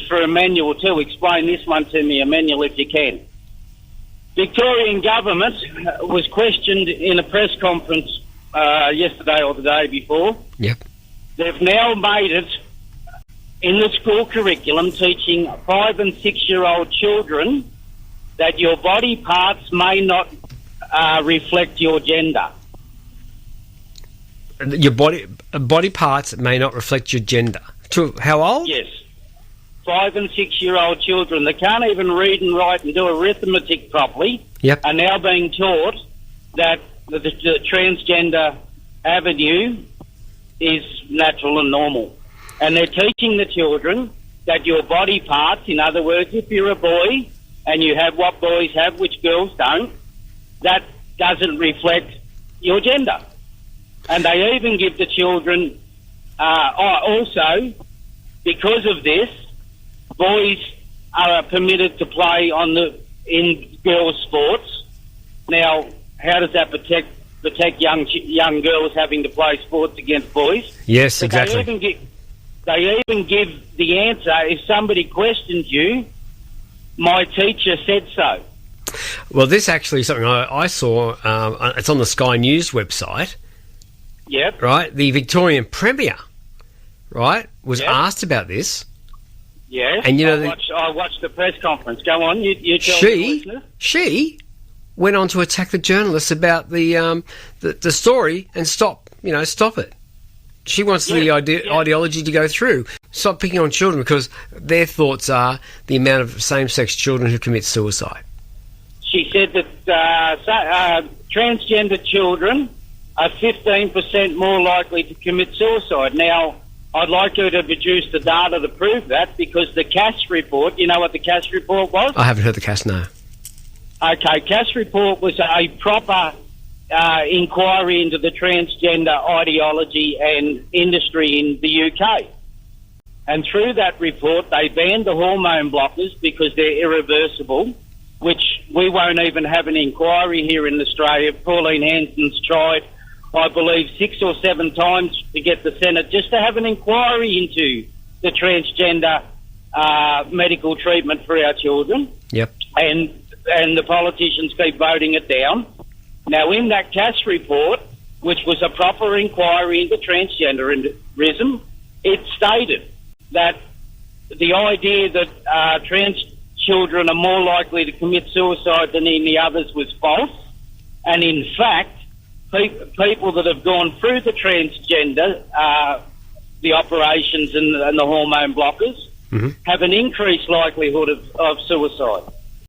is for Emmanuel too. Explain this one to me, Emmanuel, if you can. Victorian government was questioned in a press conference yesterday or the day before. Yep. They've now made it in the school curriculum teaching 5 and 6 year old children that your body parts may not reflect your gender. Your body parts may not reflect your gender. To how old? Yes. 5 and 6 year old children that can't even read and write and do arithmetic properly are now being taught that the transgender avenue is natural and normal. And they're teaching the children that your body parts, in other words, if you're a boy and you have what boys have, which girls don't, that doesn't reflect your gender. And they even give the children, also, because of this, boys are permitted to play in girls' sports. Now, how does that protect young girls having to play sports against boys? Yes, but exactly. They even give the answer if somebody questions you, my teacher said so. Well, this actually is something I saw. It's on the Sky News website. Yep. Right? The Victorian Premier, right, was asked about this. Yes. And, I watched the press conference. Go on, you tell the listeners. She went on to attack the journalists about the story and stop it. She wants the ideology to go through. Stop picking on children because their thoughts are the amount of same-sex children who commit suicide. She said that transgender children are 15% more likely to commit suicide. Now, I'd like her to produce the data to prove that because the CAS report, you know what the CAS report was? I haven't heard the CAS, no. Okay, CAS report was a proper inquiry into the transgender ideology and industry in the UK. And through that report, they banned the hormone blockers because they're irreversible, which we won't even have an inquiry here in Australia. Pauline Hanson's tried, I believe, 6 or 7 times to get the Senate just to have an inquiry into the transgender medical treatment for our children. Yep. And the politicians keep voting it down. Now, in that CAS report, which was a proper inquiry into transgenderism, it stated that the idea that trans children are more likely to commit suicide than any others was false. And in fact, people that have gone through the transgender, the operations and the hormone blockers, have an increased likelihood of suicide.